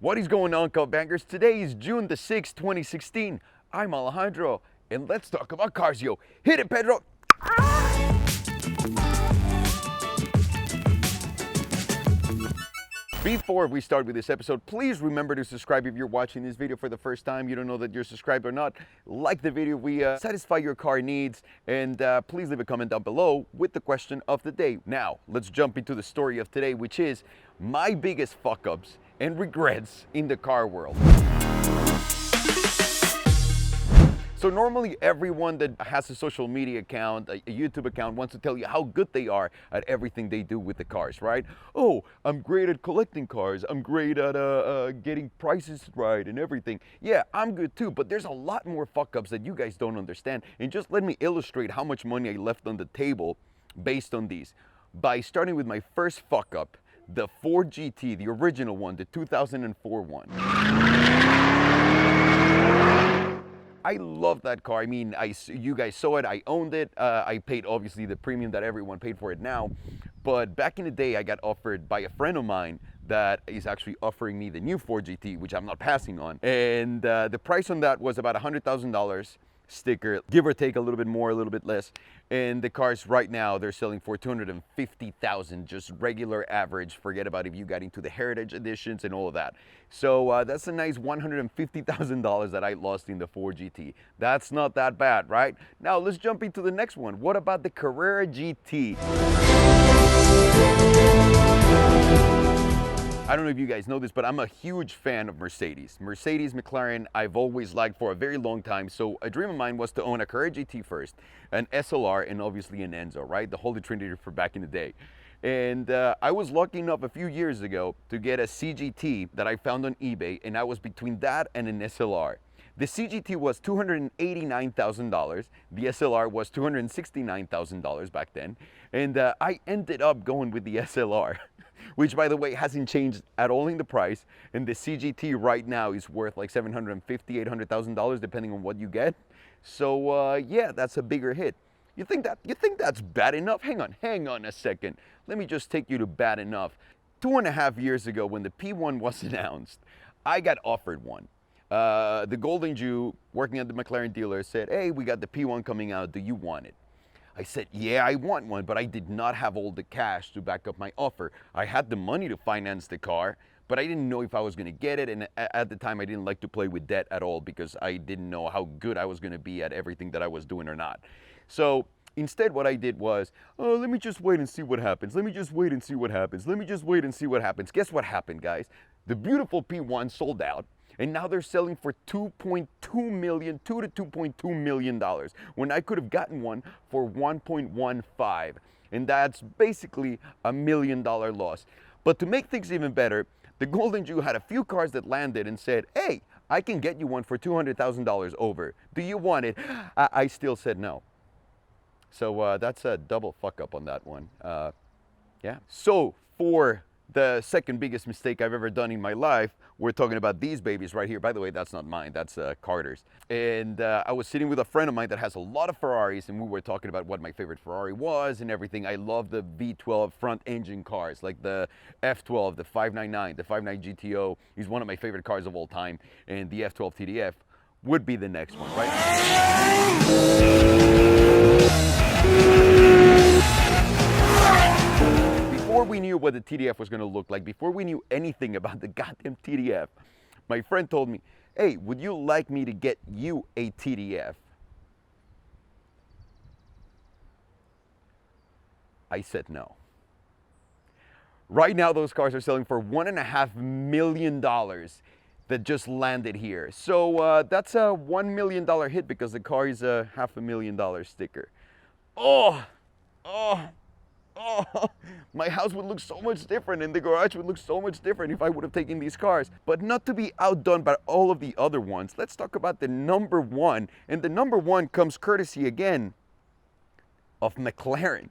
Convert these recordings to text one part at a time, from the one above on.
What is going on, Cup Bangers? Today is June the 6th, 2016. I'm Alejandro, and let's talk about cars, yo. Hit it, Pedro! Before we start with this episode, please remember to subscribe if you're watching this video for the first time. You don't know that you're subscribed or not. Like the video, we satisfy your car needs, and please leave a comment down below with the question of the day. Now, let's jump into the story of today, which is my biggest fuck-ups and regrets in the car world. So normally everyone that has a social media account, a YouTube account, wants to tell you how good they are at everything they do with the cars, right? Oh, I'm great at collecting cars. I'm great at getting prices right and everything. Yeah, I'm good too, but there's a lot more fuck-ups that you guys don't understand. And just let me illustrate how much money I left on the table based on these. By starting with my first fuck-up, the Ford GT, the original one, the 2004 one. I love that car. I mean, you guys saw it, I owned it. I paid obviously the premium that everyone paid for it now. But back in the day, I got offered by a friend of mine that is actually offering me the new Ford GT, which I'm not passing on. And the price on that was about $100,000 sticker, give or take a little bit more, a little bit less. And the cars right now, they're selling for $250,000, just regular average. Forget about if you got into the heritage editions and all of that. So that's a nice $150,000 that I lost in the Ford GT. That's not that bad, right? Now let's jump into the next one. What about the Carrera GT? I don't know if you guys know this, but I'm a huge fan of Mercedes. Mercedes, McLaren, I've always liked for a very long time. So a dream of mine was to own a Carrera GT first, an SLR, and obviously an Enzo, right? The Holy Trinity for back in the day. And I was lucky enough a few years ago to get a CGT that I found on eBay, and I was between that and an SLR. The CGT was $289,000. The SLR was $269,000 back then. And I ended up going with the SLR. Which, by the way, hasn't changed at all in the price. And the CGT right now is worth like $750,000, $800,000, depending on what you get. So yeah, that's a bigger hit. You think that's bad enough? Hang on a second. Let me just take you to bad enough. 2.5 years ago, when the P1 was announced, I got offered one. The Golden Jew, working at the McLaren dealer, said, "Hey, we got the P1 coming out. Do you want it?" I said, yeah, I want one, but I did not have all the cash to back up my offer. I had the money to finance the car, but I didn't know if I was gonna get it. And at the time, I didn't like to play with debt at all because I didn't know how good I was gonna be at everything that I was doing or not. So instead, what I did was, oh, let me just wait and see what happens. Let me just wait and see what happens. Let me just wait and see what happens. Guess what happened, guys? The beautiful P1 sold out. And now they're selling for $2.2 million, $2 to $2.2 million, when I could have gotten one for $1.15. And that's basically $1 million loss. But to make things even better, the Golden Jew had a few cars that landed and said, hey, I can get you one for $200,000 over. Do you want it? I still said no. So that's a double fuck up on that one. Yeah. So for the second biggest mistake I've ever done in my life, we're talking about these babies right here. By the way, that's not mine, that's Carter's. And I was sitting with a friend of mine that has a lot of Ferraris, and we were talking about what my favorite Ferrari was and everything. I love the V12 front engine cars, like the F12, the 599, the 59 GTO is one of my favorite cars of all time, and the F12 TDF would be the next one, right? Before we knew what the TDF was going to look like, before we knew anything about the goddamn TDF, my friend told me, hey, would you like me to get you a TDF? I said no. Right now, those cars are selling for $1.5 million that just landed here. So that's a $1 million hit because the car is a $500,000 sticker. Oh, my house would look so much different and the garage would look so much different if I would have taken these cars. But not to be outdone by all of the other ones, let's talk about the number one. And the number one comes courtesy again of McLaren.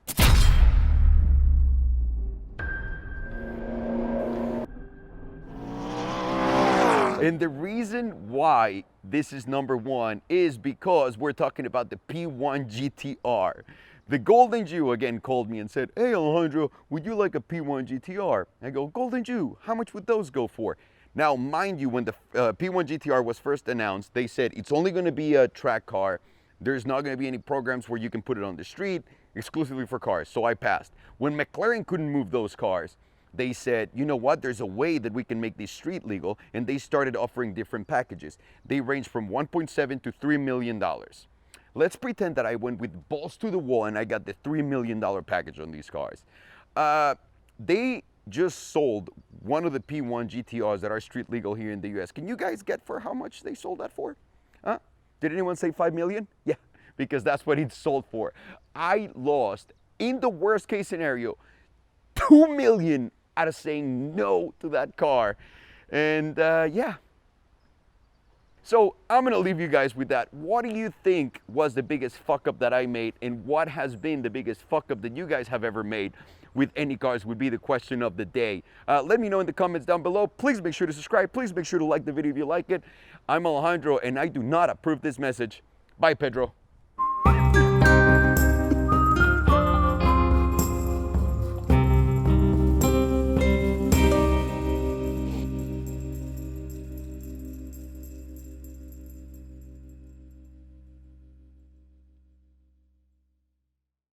And the reason why this is number one is because we're talking about the P1 GTR. The Golden Jew again called me and said, hey Alejandro, would you like a P1 GTR? I go, Golden Jew, how much would those go for? Now, mind you, when the P1 GTR was first announced, they said it's only going to be a track car. There's not going to be any programs where you can put it on the street, exclusively for cars. So I passed. When McLaren couldn't move those cars, they said, you know what, there's a way that we can make these street legal, and they started offering different packages. They range from 1.7 to $3 million. Let's pretend that I went with balls to the wall and I got the $3 million package on these cars. They just sold one of the P1 GTRs that are street legal here in the US. Can you guys get for how much they sold that for? Huh? Did anyone say 5 million? Yeah, because that's what it sold for. I lost, in the worst case scenario, 2 million out of saying no to that car. And yeah. So I'm gonna leave you guys with that. What do you think was the biggest fuck up that I made, and what has been the biggest fuck up that you guys have ever made with any cars would be the question of the day. Let me know in the comments down below. Please make sure to subscribe. Please make sure to like the video if you like it. I'm Alejandro, and I do not approve this message. Bye, Pedro.